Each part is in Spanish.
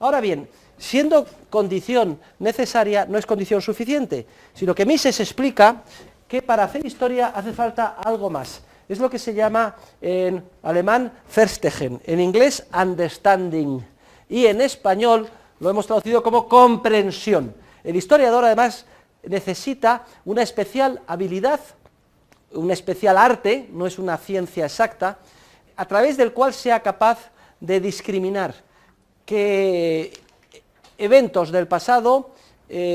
Ahora bien, siendo condición necesaria, no es condición suficiente, sino que Mises explica que para hacer historia hace falta algo más. Es lo que se llama en alemán Verstehen, en inglés understanding, y en español lo hemos traducido como comprensión. El historiador, además, necesita una especial habilidad, un especial arte, no es una ciencia exacta, a través del cual sea capaz de discriminar qué eventos del pasado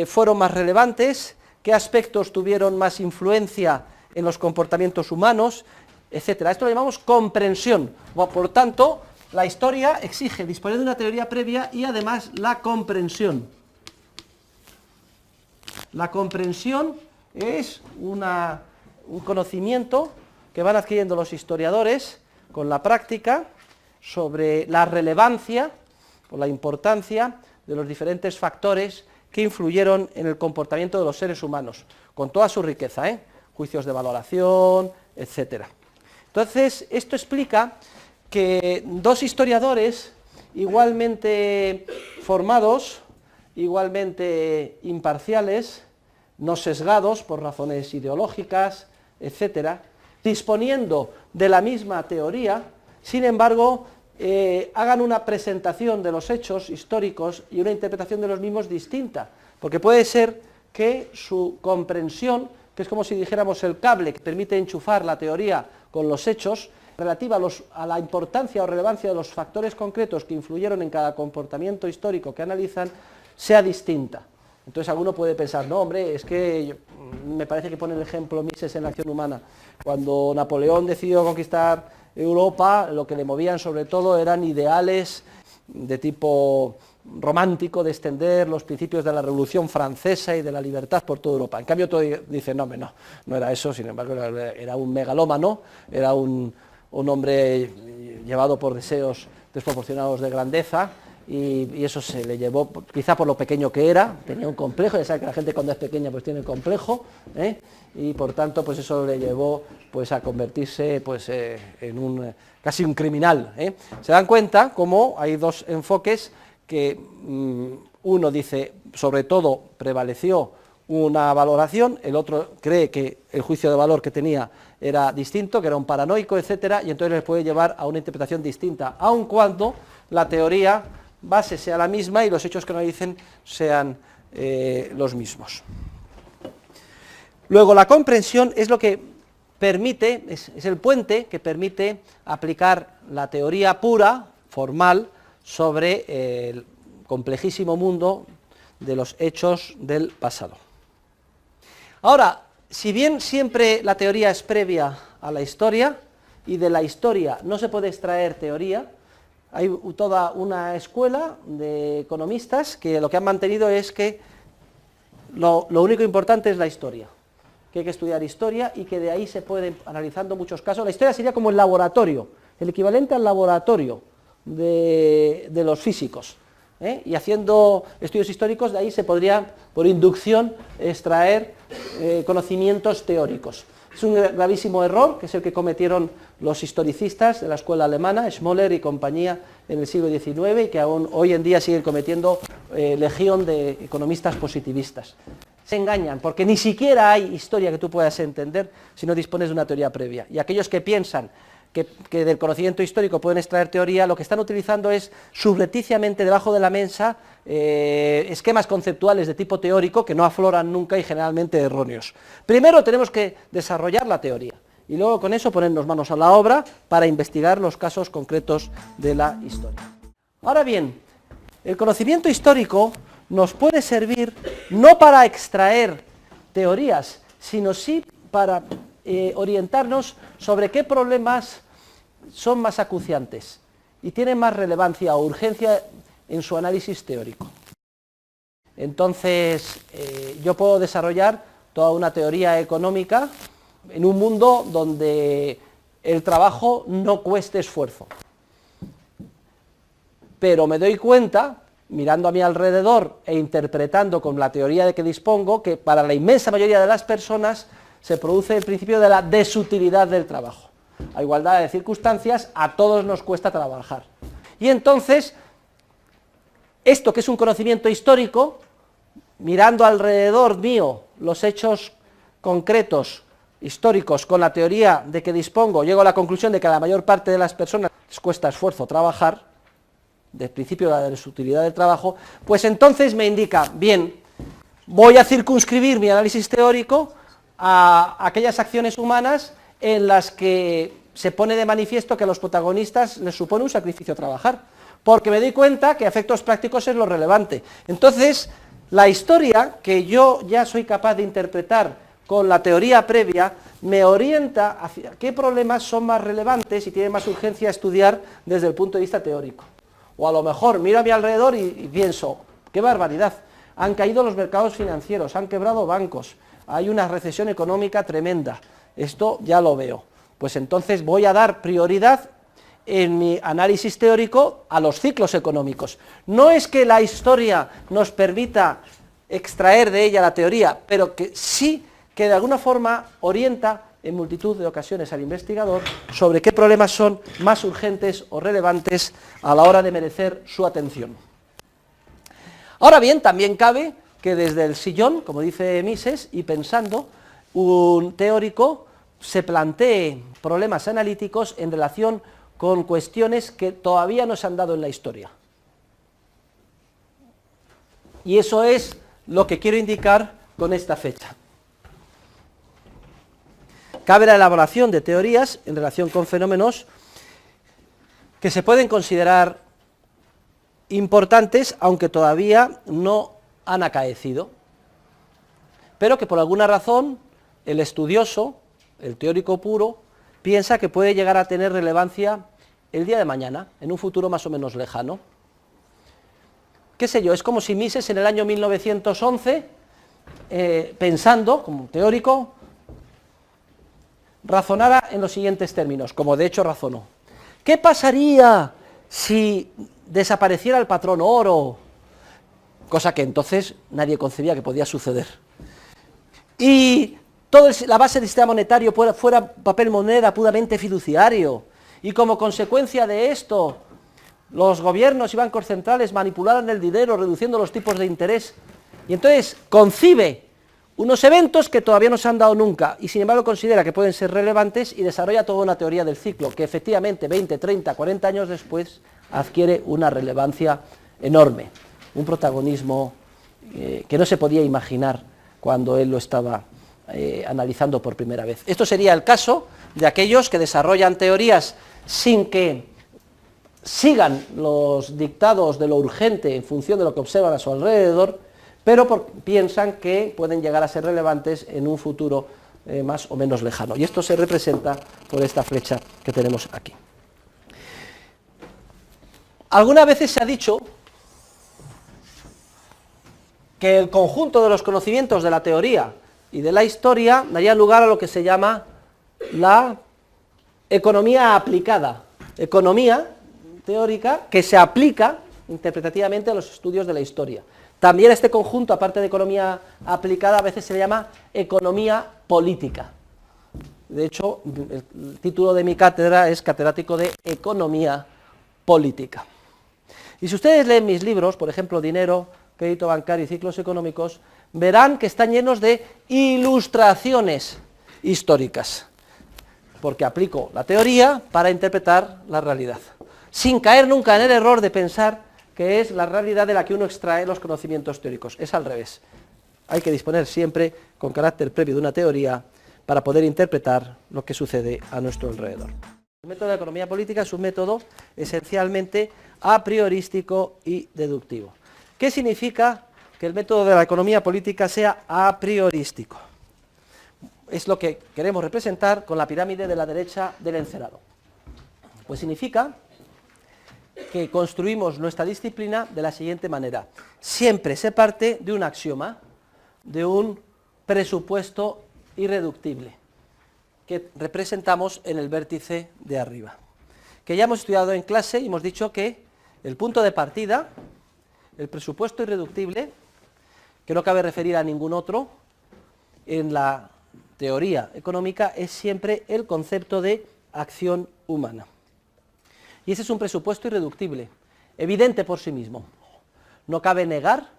fueron más relevantes, qué aspectos tuvieron más influencia en los comportamientos humanos, etcétera. Esto lo llamamos comprensión. Por tanto, la historia exige disponer de una teoría previa y además la comprensión. La comprensión es un conocimiento que van adquiriendo los historiadores con la práctica sobre la relevancia o la importancia de los diferentes factores que influyeron en el comportamiento de los seres humanos, con toda su riqueza, juicios de valoración, etcétera. Entonces, esto explica que dos historiadores igualmente formados, igualmente imparciales, no sesgados por razones ideológicas, etcétera, disponiendo de la misma teoría, sin embargo, hagan una presentación de los hechos históricos y una interpretación de los mismos distinta, porque puede ser que su comprensión, que es como si dijéramos el cable que permite enchufar la teoría con los hechos, relativa a la importancia o relevancia de los factores concretos que influyeron en cada comportamiento histórico que analizan, sea distinta. Entonces alguno puede pensar, no hombre, es que me parece que pone el ejemplo Mises en la acción humana. Cuando Napoleón decidió conquistar Europa, lo que le movían sobre todo eran ideales de tipo romántico, de extender los principios de la Revolución Francesa y de la libertad por toda Europa. En cambio, todo dice, no era eso, sin embargo, era un megalómano, era un hombre llevado por deseos desproporcionados de grandeza, y eso se le llevó, quizá por lo pequeño que era, tenía un complejo, ya sabe que la gente cuando es pequeña pues tiene complejo, y por tanto pues eso le llevó pues a convertirse pues en casi un criminal. Se dan cuenta cómo hay dos enfoques que uno dice, sobre todo prevaleció una valoración, el otro cree que el juicio de valor que tenía era distinto, que era un paranoico, etcétera, y entonces les puede llevar a una interpretación distinta, aun cuando la teoría base sea la misma y los hechos que analicen sean los mismos. Luego, la comprensión es lo que permite, es el puente que permite aplicar la teoría pura, formal, sobre el complejísimo mundo de los hechos del pasado. Ahora, si bien siempre la teoría es previa a la historia, y de la historia no se puede extraer teoría, hay toda una escuela de economistas que lo que han mantenido es que lo único importante es la historia, que hay que estudiar historia y que de ahí se pueden, analizando muchos casos, la historia sería como el laboratorio, el equivalente al laboratorio de los físicos, y haciendo estudios históricos de ahí se podría, por inducción, extraer conocimientos teóricos. Es un gravísimo error, que es el que cometieron los historicistas de la escuela alemana, Schmoller y compañía, en el siglo XIX, y que aún hoy en día siguen cometiendo legión de economistas positivistas. Se engañan, porque ni siquiera hay historia que tú puedas entender si no dispones de una teoría previa. Y aquellos que piensan que del conocimiento histórico pueden extraer teoría, lo que están utilizando es subrepticiamente debajo de la mesa esquemas conceptuales de tipo teórico que no afloran nunca y generalmente erróneos. Primero tenemos que desarrollar la teoría y luego con eso ponernos manos a la obra para investigar los casos concretos de la historia. Ahora bien, el conocimiento histórico nos puede servir no para extraer teorías, sino sí para orientarnos sobre qué problemas son más acuciantes y tienen más relevancia o urgencia en su análisis teórico. Entonces, yo puedo desarrollar toda una teoría económica en un mundo donde el trabajo no cueste esfuerzo. Pero me doy cuenta, mirando a mi alrededor e interpretando con la teoría de que dispongo, que para la inmensa mayoría de las personas se produce el principio de la desutilidad del trabajo. A igualdad de circunstancias, a todos nos cuesta trabajar. Y entonces, esto que es un conocimiento histórico, mirando alrededor mío los hechos concretos, históricos, con la teoría de que dispongo, llego a la conclusión de que a la mayor parte de las personas les cuesta esfuerzo trabajar, del principio de la sutilidad del trabajo, pues entonces me indica, bien, voy a circunscribir mi análisis teórico a aquellas acciones humanas en las que se pone de manifiesto que a los protagonistas les supone un sacrificio trabajar, porque me doy cuenta que a efectos prácticos es lo relevante. Entonces, la historia, que yo ya soy capaz de interpretar con la teoría previa, me orienta hacia qué problemas son más relevantes y tiene más urgencia estudiar desde el punto de vista teórico. O a lo mejor miro a mi alrededor y pienso, qué barbaridad, han caído los mercados financieros, han quebrado bancos, hay una recesión económica tremenda, esto ya lo veo. Pues entonces voy a dar prioridad en mi análisis teórico a los ciclos económicos. No es que la historia nos permita extraer de ella la teoría, pero que sí que de alguna forma orienta en multitud de ocasiones al investigador sobre qué problemas son más urgentes o relevantes a la hora de merecer su atención. Ahora bien, también cabe que desde el sillón, como dice Mises, y pensando, un teórico se plantee problemas analíticos en relación con cuestiones que todavía no se han dado en la historia. Y eso es lo que quiero indicar con esta fecha. Cabe la elaboración de teorías en relación con fenómenos que se pueden considerar importantes, aunque todavía no han acaecido, pero que por alguna razón el estudioso, el teórico puro, piensa que puede llegar a tener relevancia el día de mañana, en un futuro más o menos lejano. ¿Qué sé yo? Es como si Mises en el año 1911, pensando como teórico, razonara en los siguientes términos, como de hecho razonó. ¿Qué pasaría si desapareciera el patrón oro? Cosa que entonces nadie concebía que podía suceder. Y toda la base del sistema monetario fuera papel moneda puramente fiduciario, y como consecuencia de esto, los gobiernos y bancos centrales manipularan el dinero reduciendo los tipos de interés, y entonces concibe unos eventos que todavía no se han dado nunca, y sin embargo considera que pueden ser relevantes y desarrolla toda una teoría del ciclo, que efectivamente 20, 30, 40 años después adquiere una relevancia enorme, un protagonismo que no se podía imaginar cuando él lo estaba analizando por primera vez. Esto sería el caso de aquellos que desarrollan teorías sin que sigan los dictados de lo urgente en función de lo que observan a su alrededor, pero piensan que pueden llegar a ser relevantes en un futuro más o menos lejano. Y esto se representa por esta flecha que tenemos aquí. Algunas veces se ha dicho que el conjunto de los conocimientos de la teoría y de la historia daría lugar a lo que se llama la economía aplicada, economía teórica que se aplica interpretativamente a los estudios de la historia. También este conjunto, aparte de economía aplicada, a veces se le llama economía política. De hecho, el título de mi cátedra es catedrático de economía política. Y si ustedes leen mis libros, por ejemplo, Dinero, Crédito Bancario y Ciclos Económicos, verán que están llenos de ilustraciones históricas, porque aplico la teoría para interpretar la realidad, sin caer nunca en el error de pensar que es la realidad de la que uno extrae los conocimientos teóricos. Es al revés. Hay que disponer siempre con carácter previo de una teoría para poder interpretar lo que sucede a nuestro alrededor. El método de economía política es un método esencialmente a priorístico y deductivo. ¿Qué significa que el método de la economía política sea a priorístico? Es lo que queremos representar con la pirámide de la derecha del encerado. Pues significa que construimos nuestra disciplina de la siguiente manera. Siempre se parte de un axioma, de un presupuesto irreductible, que representamos en el vértice de arriba, que ya hemos estudiado en clase y hemos dicho que el punto de partida, el presupuesto irreductible, que no cabe referir a ningún otro, en la teoría económica es siempre el concepto de acción humana. Y ese es un presupuesto irreductible, evidente por sí mismo. no cabe negar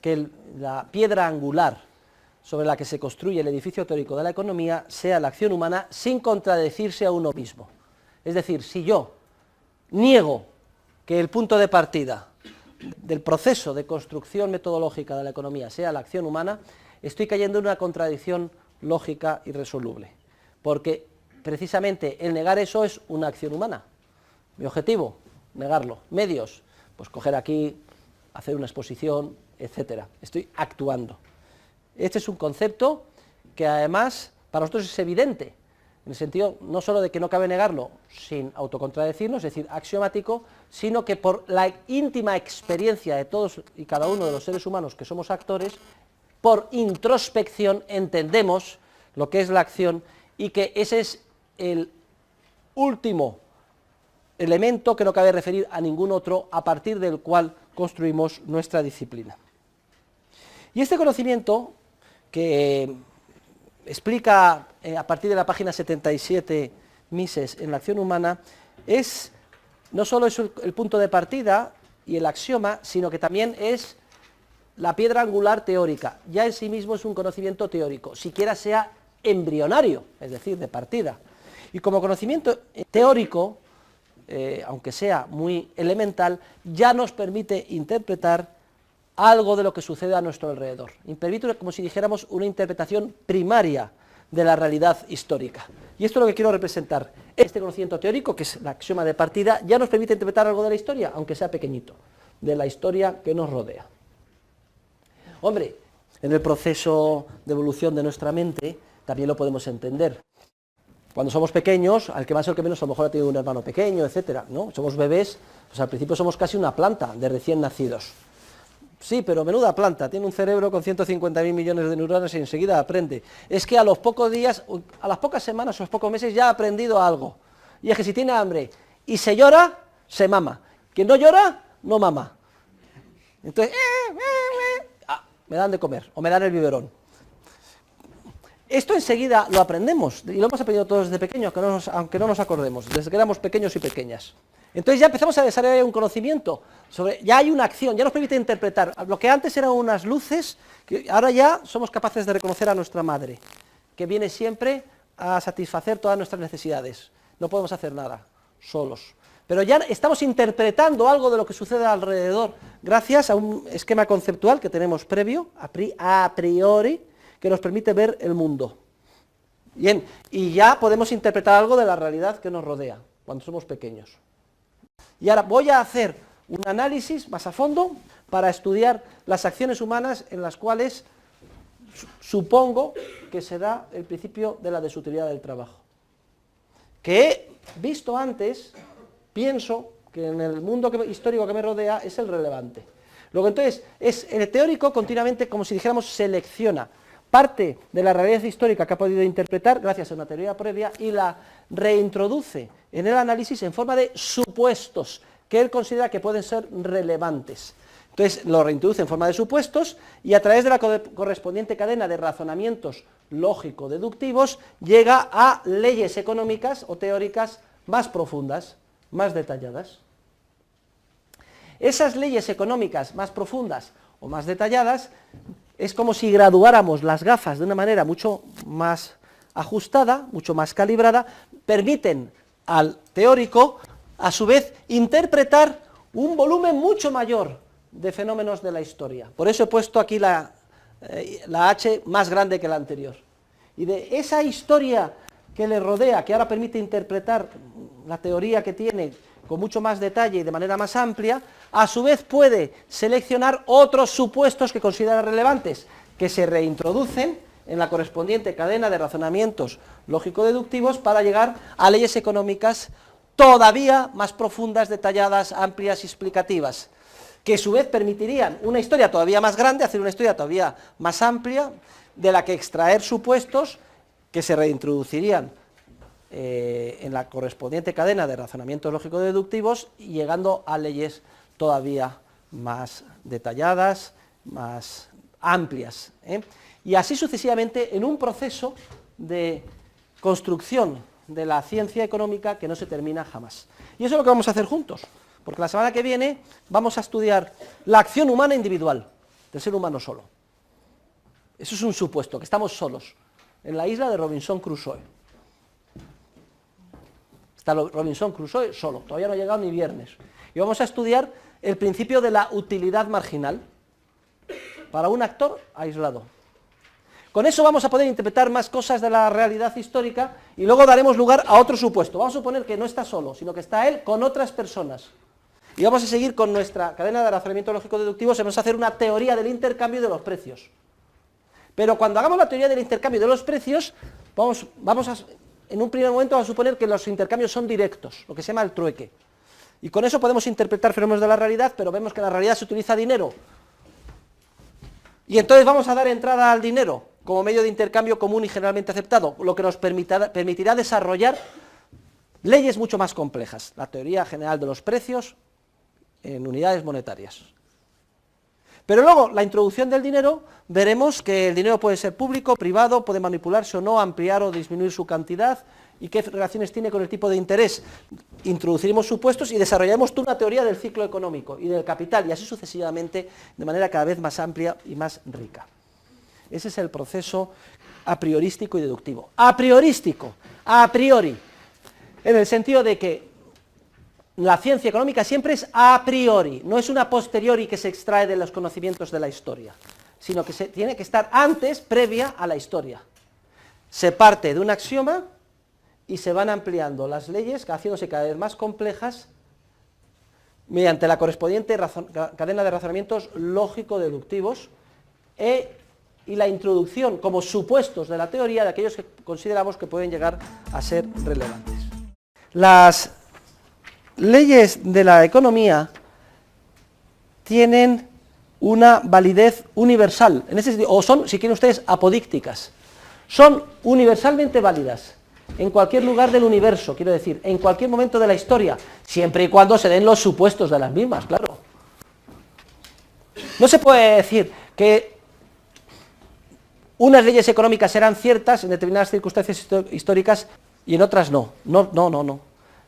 que la piedra angular sobre la que se construye el edificio teórico de la economía sea la acción humana sin contradecirse a uno mismo. Es decir, si yo niego que el punto de partida del proceso de construcción metodológica de la economía sea la acción humana, estoy cayendo en una contradicción lógica irresoluble, porque precisamente el negar eso es una acción humana. Mi objetivo, negarlo. Medios, pues coger aquí, hacer una exposición, etcétera. Estoy actuando. Este es un concepto que además para nosotros es evidente, en el sentido no solo de que no cabe negarlo sin autocontradecirnos, es decir, axiomático, sino que por la íntima experiencia de todos y cada uno de los seres humanos que somos actores, por introspección entendemos lo que es la acción y que ese es el último elemento que no cabe referir a ningún otro a partir del cual construimos nuestra disciplina. Y este conocimiento que explica a partir de la página 77 Mises en la acción humana es no solo es el punto de partida y el axioma, sino que también es la piedra angular teórica. Ya en sí mismo es un conocimiento teórico, siquiera sea embrionario, es decir, de partida. Y como conocimiento teórico, aunque sea muy elemental, ya nos permite interpretar algo de lo que sucede a nuestro alrededor. Permite, como si dijéramos, una interpretación primaria de la realidad histórica. Y esto es lo que quiero representar. Este conocimiento teórico, que es el axioma de partida, ya nos permite interpretar algo de la historia, aunque sea pequeñito, de la historia que nos rodea. Hombre, en el proceso de evolución de nuestra mente también lo podemos entender. Cuando somos pequeños, al que más o al que menos a lo mejor ha tenido un hermano pequeño, etcétera, ¿no? Somos bebés, pues al principio somos casi una planta de recién nacidos. Sí, pero menuda planta, tiene un cerebro con 150.000 millones de neuronas y enseguida aprende. Es que a los pocos días, a las pocas semanas o a los pocos meses ya ha aprendido algo. Y es que si tiene hambre y se llora, se mama. Quien no llora, no mama. Entonces, me dan de comer o me dan el biberón. Esto enseguida lo aprendemos y lo hemos aprendido todos desde pequeños, aunque no nos acordemos, desde que éramos pequeños y pequeñas. Entonces ya empezamos a desarrollar un conocimiento, ya hay una acción, ya nos permite interpretar. Lo que antes eran unas luces, que ahora ya somos capaces de reconocer a nuestra madre, que viene siempre a satisfacer todas nuestras necesidades. No podemos hacer nada, solos. Pero ya estamos interpretando algo de lo que sucede alrededor, gracias a un esquema conceptual que tenemos previo, a priori, que nos permite ver el mundo. Bien, y ya podemos interpretar algo de la realidad que nos rodea, cuando somos pequeños. Y ahora voy a hacer un análisis más a fondo para estudiar las acciones humanas en las cuales supongo que se da el principio de la desutilidad del trabajo. Que he visto antes, pienso que en el mundo histórico que me rodea es el relevante. Luego entonces, el teórico continuamente, como si dijéramos, selecciona parte de la realidad histórica que ha podido interpretar gracias a una teoría previa y la reintroduce en el análisis en forma de supuestos que él considera que pueden ser relevantes. Entonces lo reintroduce en forma de supuestos y a través de la correspondiente cadena de razonamientos lógico-deductivos llega a leyes económicas o teóricas más profundas, más detalladas. Esas leyes económicas más profundas o más detalladas es como si graduáramos las gafas de una manera mucho más ajustada, mucho más calibrada, permiten al teórico, a su vez, interpretar un volumen mucho mayor de fenómenos de la historia. Por eso he puesto aquí la H más grande que la anterior. Y de esa historia que le rodea, que ahora permite interpretar la teoría que tiene con mucho más detalle y de manera más amplia, a su vez puede seleccionar otros supuestos que considera relevantes, que se reintroducen en la correspondiente cadena de razonamientos lógico-deductivos para llegar a leyes económicas todavía más profundas, detalladas, amplias y explicativas, que a su vez permitirían una historia todavía más grande, hacer una historia todavía más amplia, de la que extraer supuestos que se reintroducirían en la correspondiente cadena de razonamientos lógico-deductivos y llegando a leyes todavía más detalladas, más amplias, y así sucesivamente en un proceso de construcción de la ciencia económica que no se termina jamás. Y eso es lo que vamos a hacer juntos. porque la semana que viene vamos a estudiar la acción humana individual, del ser humano solo. Eso es un supuesto, que estamos solos, en la isla de Robinson Crusoe. Está Robinson Crusoe solo, todavía no ha llegado ni viernes. Y vamos a estudiar el principio de la utilidad marginal para un actor aislado. Con eso vamos a poder interpretar más cosas de la realidad histórica y luego daremos lugar a otro supuesto. Vamos a suponer que no está solo, sino que está él con otras personas. Y vamos a seguir con nuestra cadena de razonamiento lógico-deductivo, se vamos a hacer una teoría del intercambio de los precios. Pero cuando hagamos la teoría del intercambio de los precios, en un primer momento vamos a suponer que los intercambios son directos, lo que se llama el trueque. Y con eso podemos interpretar fenómenos de la realidad, pero vemos que en la realidad se utiliza dinero. Y entonces vamos a dar entrada al dinero como medio de intercambio común y generalmente aceptado, lo que nos permitirá desarrollar leyes mucho más complejas, la teoría general de los precios en unidades monetarias. Pero luego, la introducción del dinero, veremos que el dinero puede ser público, privado, puede manipularse o no, ampliar o disminuir su cantidad, y qué relaciones tiene con el tipo de interés. Introduciremos supuestos y desarrollaremos toda una teoría del ciclo económico y del capital, y así sucesivamente, de manera cada vez más amplia y más rica. Ese es el proceso a priorístico y deductivo. A priorístico, a priori, en el sentido de que la ciencia económica siempre es a priori, no es una posteriori que se extrae de los conocimientos de la historia, sino que tiene que estar antes, previa a la historia. Se parte de un axioma y se van ampliando las leyes, haciéndose cada vez más complejas, mediante la correspondiente cadena de razonamientos lógico-deductivos y la introducción como supuestos de la teoría de aquellos que consideramos que pueden llegar a ser relevantes. Las leyes de la economía tienen una validez universal, en ese sentido, o son, si quieren ustedes, apodícticas. Son universalmente válidas en cualquier lugar del universo, quiero decir, en cualquier momento de la historia, siempre y cuando se den los supuestos de las mismas, claro. No se puede decir que unas leyes económicas serán ciertas en determinadas circunstancias históricas y en otras no. No.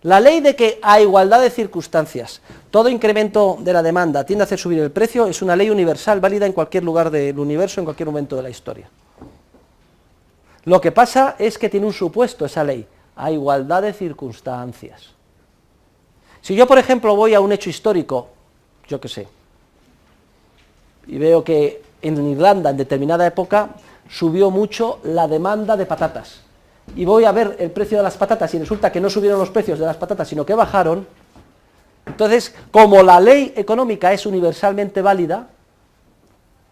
La ley de que a igualdad de circunstancias todo incremento de la demanda tiende a hacer subir el precio es una ley universal válida en cualquier lugar del universo, en cualquier momento de la historia. Lo que pasa es que tiene un supuesto esa ley, a igualdad de circunstancias. Si yo, por ejemplo, voy a un hecho histórico, yo qué sé, y veo que en Irlanda en determinada época subió mucho la demanda de patatas, y voy a ver el precio de las patatas y resulta que no subieron los precios de las patatas, sino que bajaron, entonces, como la ley económica es universalmente válida,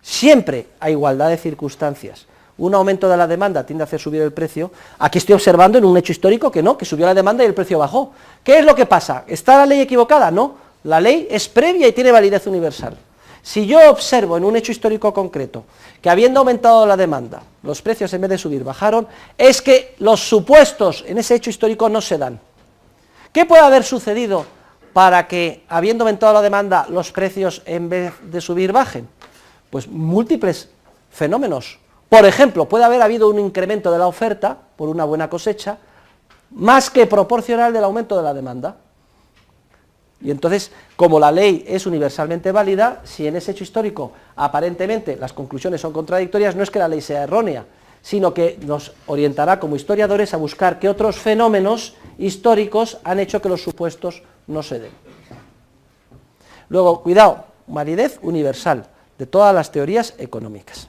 siempre a igualdad de circunstancias, un aumento de la demanda tiende a hacer subir el precio, aquí estoy observando en un hecho histórico que no, que subió la demanda y el precio bajó. ¿Qué es lo que pasa? ¿Está la ley equivocada? No, la ley es previa y tiene validez universal. Si yo observo en un hecho histórico concreto que habiendo aumentado la demanda, los precios en vez de subir bajaron, es que los supuestos en ese hecho histórico no se dan. ¿Qué puede haber sucedido para que, habiendo aumentado la demanda, los precios en vez de subir bajen? Pues múltiples fenómenos. Por ejemplo, puede haber habido un incremento de la oferta por una buena cosecha, más que proporcional del aumento de la demanda. Y entonces, como la ley es universalmente válida, si en ese hecho histórico aparentemente las conclusiones son contradictorias, no es que la ley sea errónea, sino que nos orientará como historiadores a buscar qué otros fenómenos históricos han hecho que los supuestos no se den. Luego, cuidado, validez universal de todas las teorías económicas.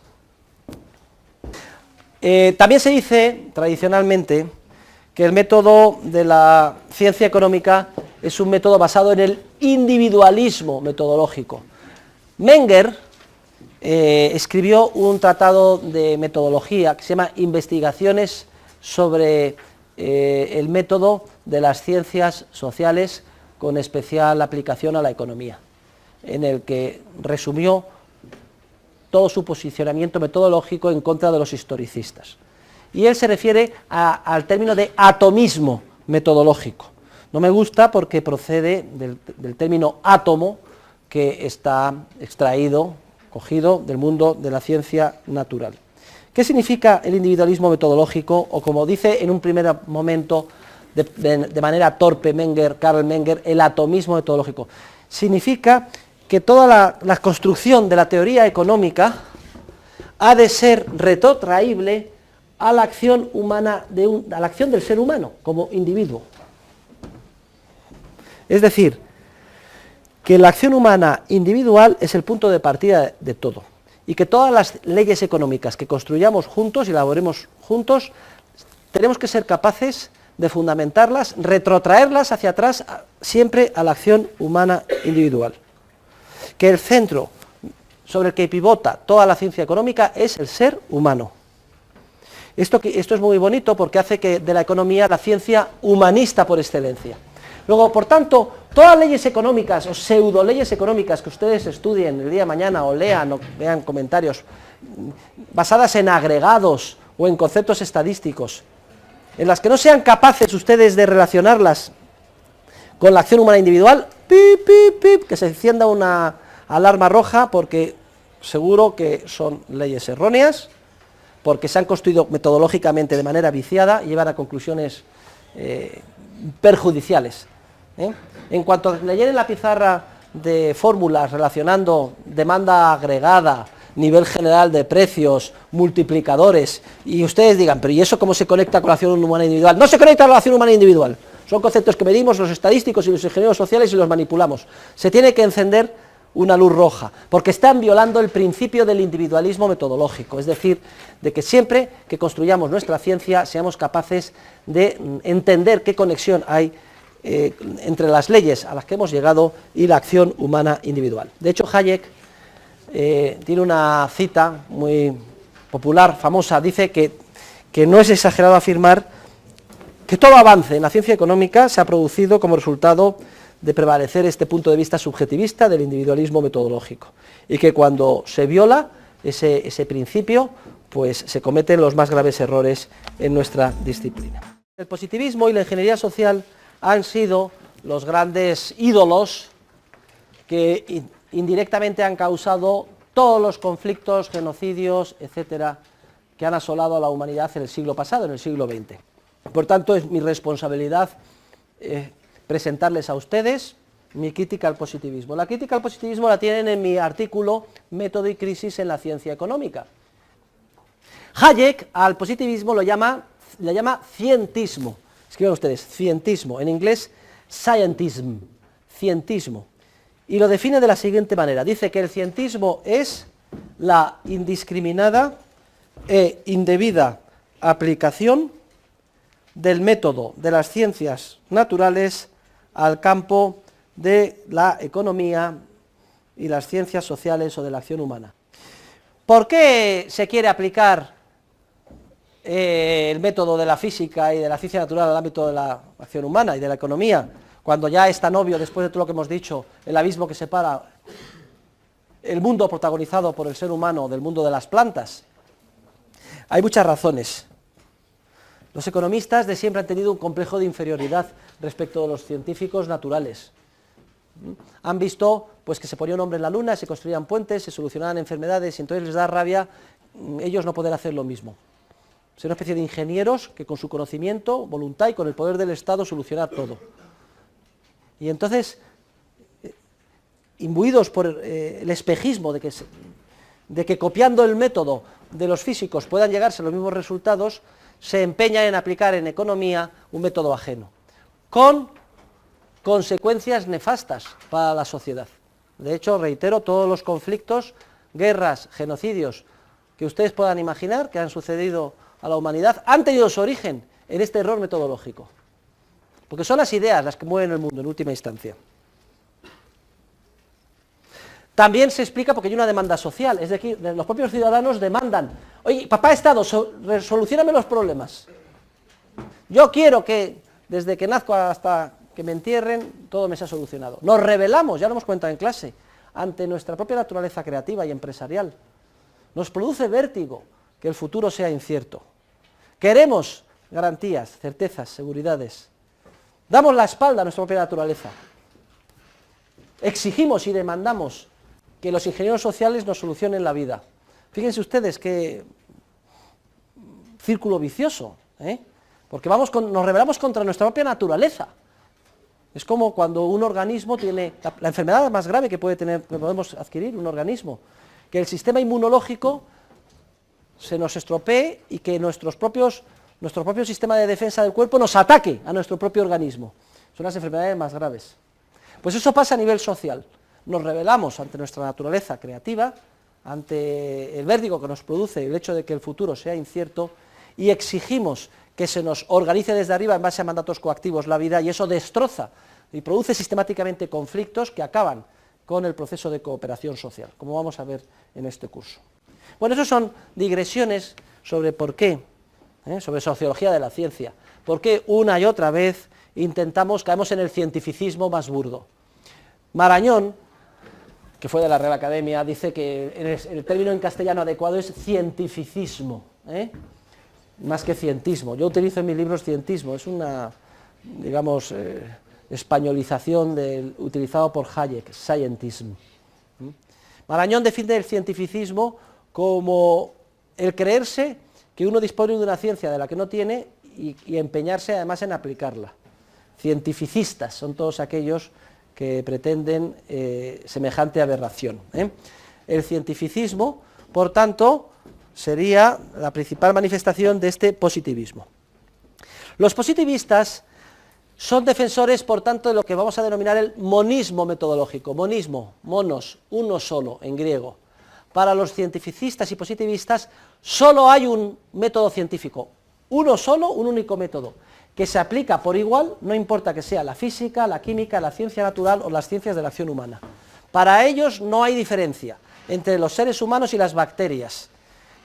También se dice, tradicionalmente, que el método de la ciencia económica es un método basado en el individualismo metodológico. Menger escribió un tratado de metodología que se llama Investigaciones sobre el método de las ciencias sociales con especial aplicación a la economía, en el que resumió todo su posicionamiento metodológico en contra de los historicistas. Y él se refiere al término de atomismo metodológico. No me gusta porque procede del término átomo, que está extraído, cogido del mundo de la ciencia natural. ¿Qué significa el individualismo metodológico? O como dice en un primer momento, de manera torpe Karl Menger, el atomismo metodológico. significa que toda la construcción de la teoría económica ha de ser retrotraíble a la acción humana, a la acción del ser humano como individuo. Es decir, que la acción humana individual es el punto de partida de todo, y que todas las leyes económicas que construyamos juntos y elaboremos juntos, tenemos que ser capaces de fundamentarlas, retrotraerlas hacia atrás, siempre a la acción humana individual. Que el centro sobre el que pivota toda la ciencia económica es el ser humano. Esto es muy bonito porque hace que de la economía la ciencia humanista por excelencia. Luego, por tanto, todas las leyes económicas o pseudo leyes económicas que ustedes estudien el día de mañana o lean o vean comentarios basadas en agregados o en conceptos estadísticos, en las que no sean capaces ustedes de relacionarlas con la acción humana individual, pip, pip, pip, que se encienda una alarma roja, porque seguro que son leyes erróneas, porque se han construido metodológicamente de manera viciada y llevan a conclusiones perjudiciales. En cuanto leyen en la pizarra de fórmulas relacionando demanda agregada, nivel general de precios, multiplicadores, y ustedes digan, pero ¿y eso cómo se conecta con la acción humana individual? No se conecta con la acción humana individual, son conceptos que medimos los estadísticos y los ingenieros sociales y los manipulamos. Se tiene que encender una luz roja, porque están violando el principio del individualismo metodológico, es decir, de que siempre que construyamos nuestra ciencia seamos capaces de entender qué conexión hay entre las leyes a las que hemos llegado y la acción humana individual. De hecho, Hayek tiene una cita muy popular, famosa, dice que no es exagerado afirmar que todo avance en la ciencia económica se ha producido como resultado de prevalecer este punto de vista subjetivista del individualismo metodológico, y que cuando se viola ese principio, pues se cometen los más graves errores en nuestra disciplina. El positivismo y la ingeniería social han sido los grandes ídolos que indirectamente han causado todos los conflictos, genocidios, etcétera, que han asolado a la humanidad en el siglo pasado, en el siglo XX. Por tanto, es mi responsabilidad presentarles a ustedes mi crítica al positivismo. La crítica al positivismo la tienen en mi artículo Método y crisis en la ciencia económica. Hayek al positivismo le llama cientismo. Escriban ustedes, cientismo, en inglés scientism, cientismo. Y lo define de la siguiente manera, dice que el cientismo es la indiscriminada e indebida aplicación del método de las ciencias naturales al campo de la economía y las ciencias sociales o de la acción humana. ¿Por qué se quiere aplicar el método de la física y de la ciencia natural al ámbito de la acción humana y de la economía, cuando ya es tan obvio, después de todo lo que hemos dicho, el abismo que separa el mundo protagonizado por el ser humano del mundo de las plantas? Hay muchas razones. Los economistas de siempre han tenido un complejo de inferioridad respecto de los científicos naturales. Han visto pues, que se ponía un hombre en la luna, se construían puentes, se solucionaban enfermedades, y entonces les da rabia ellos no poder hacer lo mismo. Ser una especie de ingenieros que con su conocimiento, voluntad y con el poder del Estado solucionar todo. Y entonces, imbuidos por el espejismo de que copiando el método de los físicos puedan llegarse a los mismos resultados, se empeñan en aplicar en economía un método ajeno, con consecuencias nefastas para la sociedad. De hecho, reitero, todos los conflictos, guerras, genocidios que ustedes puedan imaginar que han sucedido a la humanidad han tenido su origen en este error metodológico, porque son las ideas las que mueven el mundo en última instancia. También se explica porque hay una demanda social, es decir, los propios ciudadanos demandan, oye, papá Estado, solucióname los problemas. Yo quiero que desde que nazco hasta que me entierren todo me sea solucionado. Nos rebelamos, ya lo hemos comentado en clase, ante nuestra propia naturaleza creativa y empresarial. Nos produce vértigo que el futuro sea incierto. Queremos garantías, certezas, seguridades. Damos la espalda a nuestra propia naturaleza. Exigimos y demandamos que los ingenieros sociales nos solucionen la vida. Fíjense ustedes qué círculo vicioso, porque nos rebelamos contra nuestra propia naturaleza. Es como cuando un organismo tiene, la enfermedad más grave que podemos adquirir un organismo, que el sistema inmunológico se nos estropee y que nuestro propio sistema de defensa del cuerpo nos ataque a nuestro propio organismo. Son las enfermedades más graves. Pues eso pasa a nivel social. Nos rebelamos ante nuestra naturaleza creativa, ante el vértigo que nos produce el hecho de que el futuro sea incierto, y exigimos que se nos organice desde arriba en base a mandatos coactivos la vida, y eso destroza y produce sistemáticamente conflictos que acaban con el proceso de cooperación social, como vamos a ver en este curso. Bueno, eso son digresiones sobre por qué, sobre sociología de la ciencia, por qué una y otra vez caemos en el cientificismo más burdo. Marañón, que fue de la Real Academia, dice que el término en castellano adecuado es cientificismo, más que cientismo. Yo utilizo en mis libros cientismo, es una, digamos, españolización utilizado por Hayek, scientism. Marañón define el cientificismo como el creerse que uno dispone de una ciencia de la que no tiene y empeñarse además en aplicarla. Cientificistas son todos aquellos que pretenden semejante aberración. El cientificismo, por tanto, sería la principal manifestación de este positivismo. Los positivistas son defensores, por tanto, de lo que vamos a denominar el monismo metodológico. Monismo, monos, uno solo, en griego. Para los cientificistas y positivistas, solo hay un método científico, uno solo, un único método, que se aplica por igual, no importa que sea la física, la química, la ciencia natural o las ciencias de la acción humana. Para ellos no hay diferencia entre los seres humanos y las bacterias.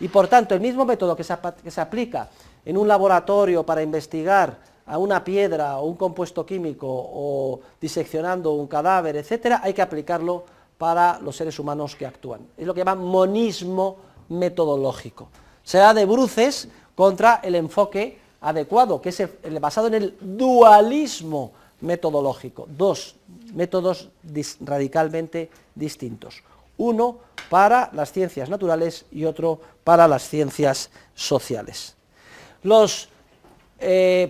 Y por tanto, el mismo método que se aplica en un laboratorio para investigar a una piedra o un compuesto químico o diseccionando un cadáver, etcétera, hay que aplicarlo para los seres humanos que actúan. Es lo que llaman monismo metodológico. Se da de bruces contra el enfoque adecuado, que es el basado en el dualismo metodológico. Dos métodos radicalmente distintos. Uno para las ciencias naturales y otro para las ciencias sociales. Los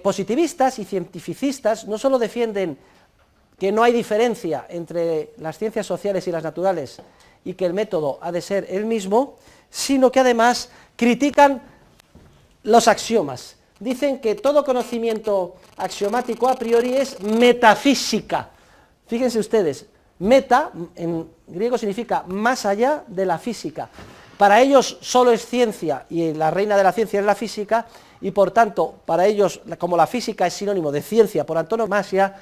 positivistas y cientificistas no solo defienden que no hay diferencia entre las ciencias sociales y las naturales y que el método ha de ser el mismo, sino que además critican los axiomas. Dicen que todo conocimiento axiomático a priori es metafísica. Fíjense ustedes, meta en griego significa más allá de la física. Para ellos solo es ciencia y la reina de la ciencia es la física, y por tanto, para ellos, como la física es sinónimo de ciencia por antonomasia,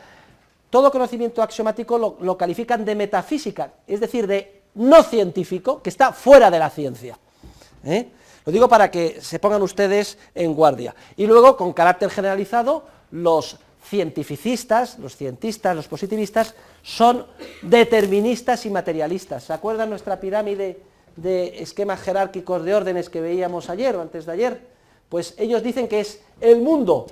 todo conocimiento axiomático lo califican de metafísica, es decir, de no científico, que está fuera de la ciencia. Lo digo para que se pongan ustedes en guardia. Y luego, con carácter generalizado, los cientificistas, los cientistas, los positivistas, son deterministas y materialistas. ¿Se acuerdan nuestra pirámide de esquemas jerárquicos de órdenes que veíamos ayer o antes de ayer? Pues ellos dicen que es el mundo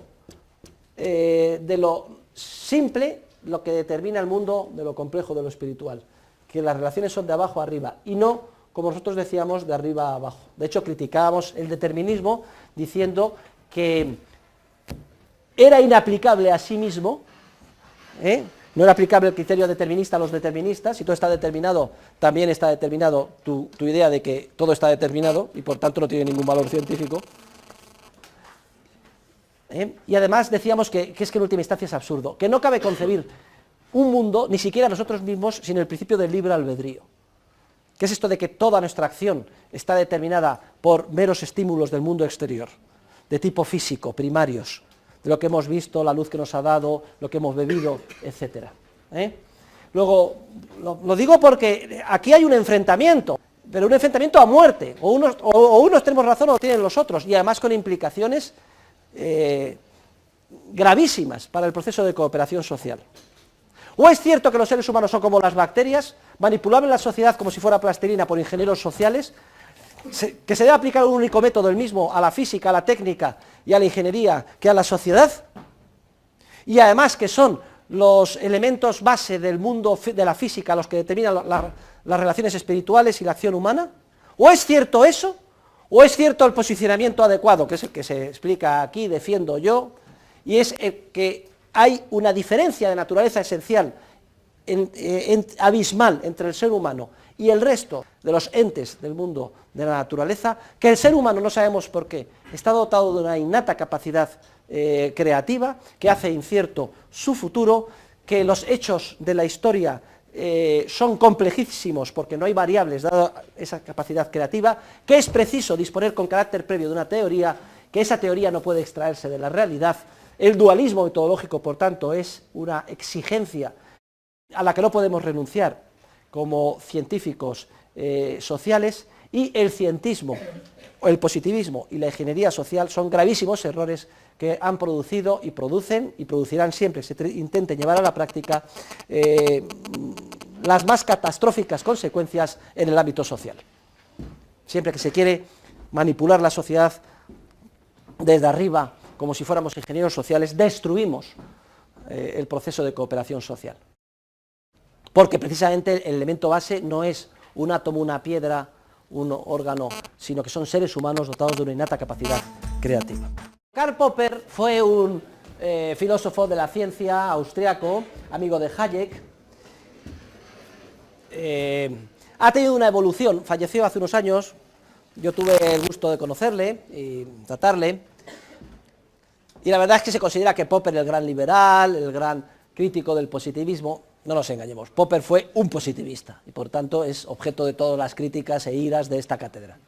de lo simple lo que determina el mundo de lo complejo, de lo espiritual, que las relaciones son de abajo a arriba y no, como nosotros decíamos, de arriba a abajo. De hecho, criticábamos el determinismo diciendo que era inaplicable a sí mismo, no era aplicable el criterio determinista a los deterministas. Si todo está determinado, también está determinado tu idea de que todo está determinado y por tanto no tiene ningún valor científico. Y además decíamos que en última instancia es absurdo, que no cabe concebir un mundo, ni siquiera nosotros mismos, sin el principio del libre albedrío. ¿Qué es esto de que toda nuestra acción está determinada por meros estímulos del mundo exterior, de tipo físico, primarios, de lo que hemos visto, la luz que nos ha dado, lo que hemos bebido, etcétera? Luego, lo digo porque aquí hay un enfrentamiento, pero un enfrentamiento a muerte, o unos tenemos razón o tienen los otros, y además con implicaciones gravísimas para el proceso de cooperación social. ¿O es cierto que los seres humanos son como las bacterias, manipulables en la sociedad como si fuera plastilina por ingenieros sociales, que se debe aplicar un único método, el mismo, a la física, a la técnica y a la ingeniería que a la sociedad? Y además que son los elementos base del mundo de la física los que determinan las relaciones espirituales y la acción humana. ¿O es cierto eso? ¿O es cierto el posicionamiento adecuado, que es el que se explica aquí, defiendo yo, y es el que hay una diferencia de naturaleza esencial, abismal entre el ser humano y el resto de los entes del mundo de la naturaleza, que el ser humano, no sabemos por qué, está dotado de una innata capacidad creativa, que hace incierto su futuro, que los hechos de la historia son complejísimos porque no hay variables dada esa capacidad creativa, que es preciso disponer con carácter previo de una teoría, que esa teoría no puede extraerse de la realidad. El dualismo metodológico, por tanto, es una exigencia a la que no podemos renunciar como científicos sociales, y el cientismo, el positivismo y la ingeniería social son gravísimos errores que han producido y producen y producirán siempre que se intenten llevar a la práctica las más catastróficas consecuencias en el ámbito social. Siempre que se quiere manipular la sociedad desde arriba, como si fuéramos ingenieros sociales, destruimos el proceso de cooperación social. Porque precisamente el elemento base no es un átomo, una piedra, un órgano, sino que son seres humanos dotados de una innata capacidad creativa. Karl Popper fue un filósofo de la ciencia austriaco, amigo de Hayek. Ha tenido una evolución, falleció hace unos años, yo tuve el gusto de conocerle y tratarle, y la verdad es que se considera que Popper es el gran liberal, el gran crítico del positivismo. No nos engañemos, Popper fue un positivista y por tanto es objeto de todas las críticas e iras de esta cátedra.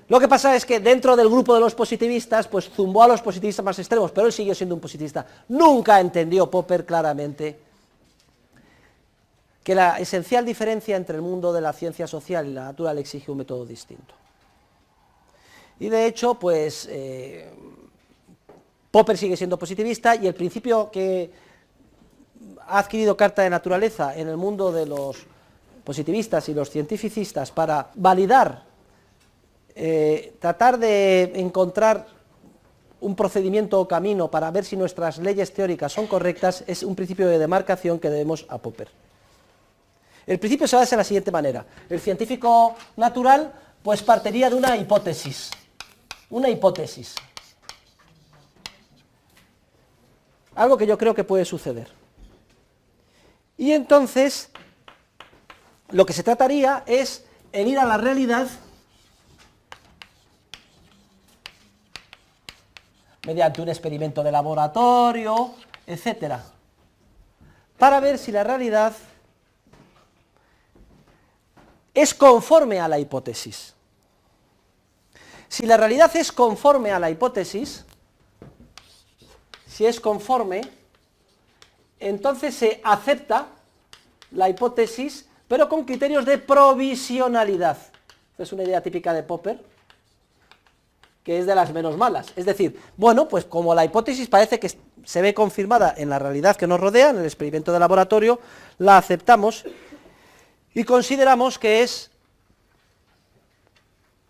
Lo que pasa es que dentro del grupo de los positivistas, pues zumbó a los positivistas más extremos, pero él siguió siendo un positivista. Nunca entendió Popper claramente que la esencial diferencia entre el mundo de la ciencia social y la natural exige un método distinto. Y de hecho, pues, Popper sigue siendo positivista y el principio que ha adquirido carta de naturaleza en el mundo de los positivistas y los cientificistas para validar, tratar de encontrar un procedimiento o camino para ver si nuestras leyes teóricas son correctas, es un principio de demarcación que debemos a Popper. El principio se basa de la siguiente manera: el científico natural pues partiría de una hipótesis, algo que yo creo que puede suceder. Y entonces, lo que se trataría es en ir a la realidad mediante un experimento de laboratorio, etcétera, para ver si la realidad es conforme a la hipótesis. Si la realidad es conforme a la hipótesis, si es conforme, entonces se acepta la hipótesis, pero con criterios de provisionalidad. Esta es una idea típica de Popper, que es de las menos malas. Es decir, bueno, pues como la hipótesis parece que se ve confirmada en la realidad que nos rodea, en el experimento de laboratorio, la aceptamos y consideramos que es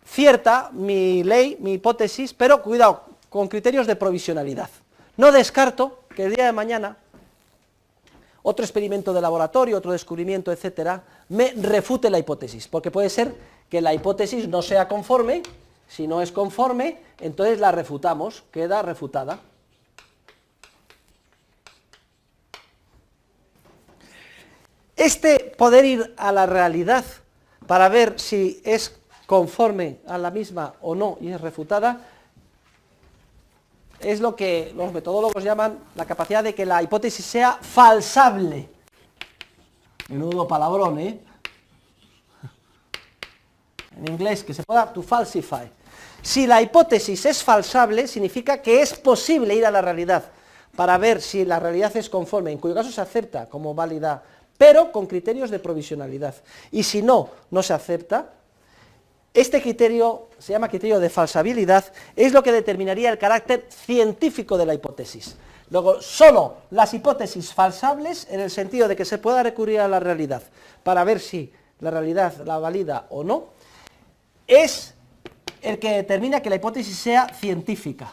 cierta mi ley, mi hipótesis, pero cuidado, con criterios de provisionalidad. No descarto que el día de mañana otro experimento de laboratorio, otro descubrimiento, etcétera, me refute la hipótesis, porque puede ser que la hipótesis no sea conforme. Si no es conforme, entonces la refutamos, queda refutada. Este poder ir a la realidad para ver si es conforme a la misma o no y es refutada, es lo que los metodólogos llaman la capacidad de que la hipótesis sea falsable. Menudo palabrón, ¿eh? En inglés, que se pueda to falsify. Si la hipótesis es falsable, significa que es posible ir a la realidad para ver si la realidad es conforme, en cuyo caso se acepta como válida, pero con criterios de provisionalidad. Y si no, no se acepta, este criterio se llama criterio de falsabilidad, es lo que determinaría el carácter científico de la hipótesis. Luego, solo las hipótesis falsables, en el sentido de que se pueda recurrir a la realidad para ver si la realidad la valida o no, es el que determina que la hipótesis sea científica.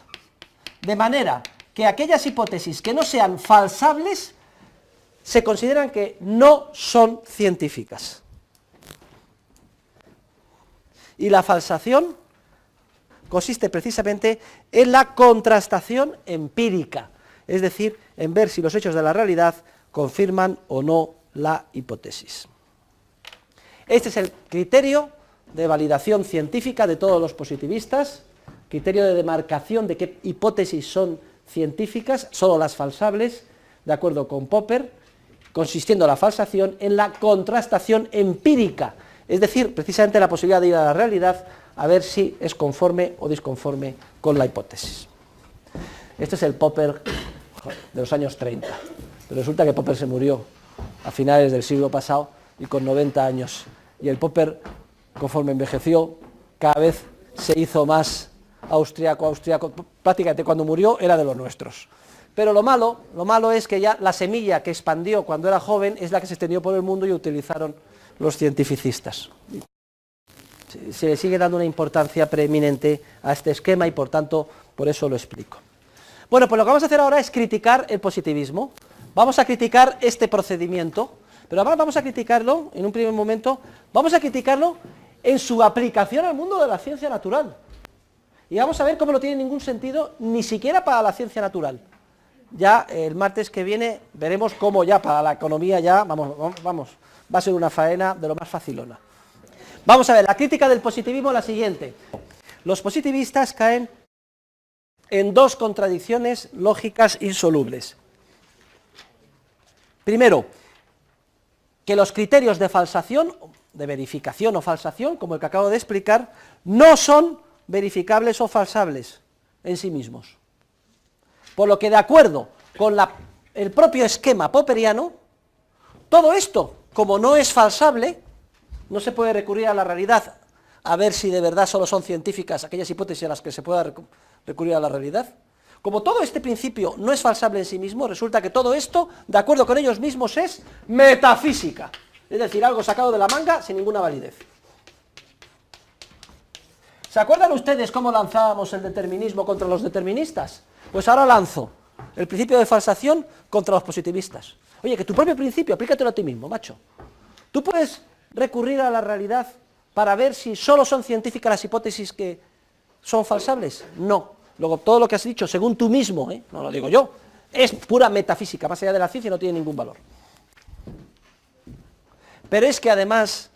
De manera que aquellas hipótesis que no sean falsables se consideran que no son científicas. Y la falsación consiste precisamente en la contrastación empírica. es decir, en ver si los hechos de la realidad confirman o no la hipótesis. Este es el criterio de validación científica de todos los positivistas, criterio de demarcación de qué hipótesis son científicas, solo las falsables, de acuerdo con Popper, consistiendo la falsación en la contrastación empírica, es decir, precisamente la posibilidad de ir a la realidad a ver si es conforme o disconforme con la hipótesis. Este es el Popper de los años 30, pero resulta que Popper se murió a finales del siglo pasado y con 90 años, y el Popper, conforme envejeció, cada vez se hizo más austriaco, prácticamente cuando murió era de los nuestros. Pero lo malo es que ya la semilla que expandió cuando era joven es la que se extendió por el mundo y utilizaron los cientificistas. Se le sigue dando una importancia preeminente a este esquema y por tanto por eso lo explico. Bueno, pues lo que vamos a hacer ahora es criticar el positivismo. Vamos a criticar este procedimiento, pero además vamos a criticarlo, en un primer momento, vamos a criticarlo en su aplicación al mundo de la ciencia natural. Y vamos a ver cómo no tiene ningún sentido, ni siquiera para la ciencia natural. Ya el martes que viene veremos cómo ya para la economía ya, vamos, va a ser una faena de lo más facilona. Vamos a ver, la crítica del positivismo es la siguiente. Los positivistas caen en dos contradicciones lógicas insolubles. Primero, que los criterios de falsación, de verificación o falsación, como el que acabo de explicar, no son verificables o falsables en sí mismos. Por lo que, de acuerdo con el propio esquema popperiano, todo esto, como no es falsable, no se puede recurrir a la realidad a ver si de verdad solo son científicas aquellas hipótesis a las que se pueda recurrir a la realidad. Como todo este principio no es falsable en sí mismo, resulta que todo esto, de acuerdo con ellos mismos, es metafísica. Es decir, algo sacado de la manga sin ninguna validez. ¿Se acuerdan ustedes cómo lanzábamos el determinismo contra los deterministas? Pues ahora lanzo el principio de falsación contra los positivistas. Oye, que tu propio principio, aplícatelo a ti mismo, macho. ¿Tú puedes recurrir a la realidad para ver si solo son científicas las hipótesis que son falsables? No. Luego, todo lo que has dicho, según tú mismo, no lo digo yo, es pura metafísica, más allá de la ciencia no tiene ningún valor. Pero es que además,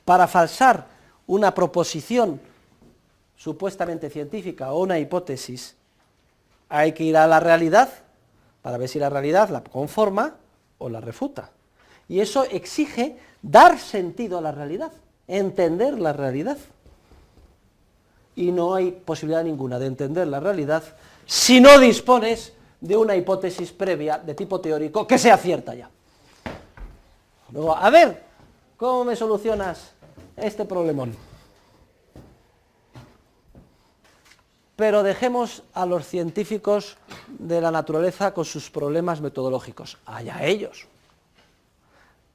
para falsar una proposición supuestamente científica o una hipótesis, hay que ir a la realidad para ver si la realidad la conforma o la refuta. Y eso exige dar sentido a la realidad, entender la realidad. Y no hay posibilidad ninguna de entender la realidad si no dispones de una hipótesis previa de tipo teórico que sea cierta ya. Luego, a ver, ¿cómo me solucionas este problemón? Pero dejemos a los científicos de la naturaleza con sus problemas metodológicos, allá ellos.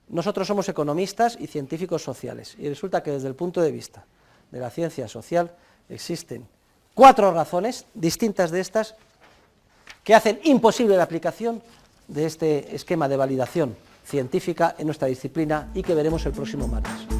Nosotros somos economistas y científicos sociales, y resulta que desde el punto de vista de la ciencia social existen 4 razones distintas de estas que hacen imposible la aplicación de este esquema de validación científica en nuestra disciplina y que veremos el próximo martes.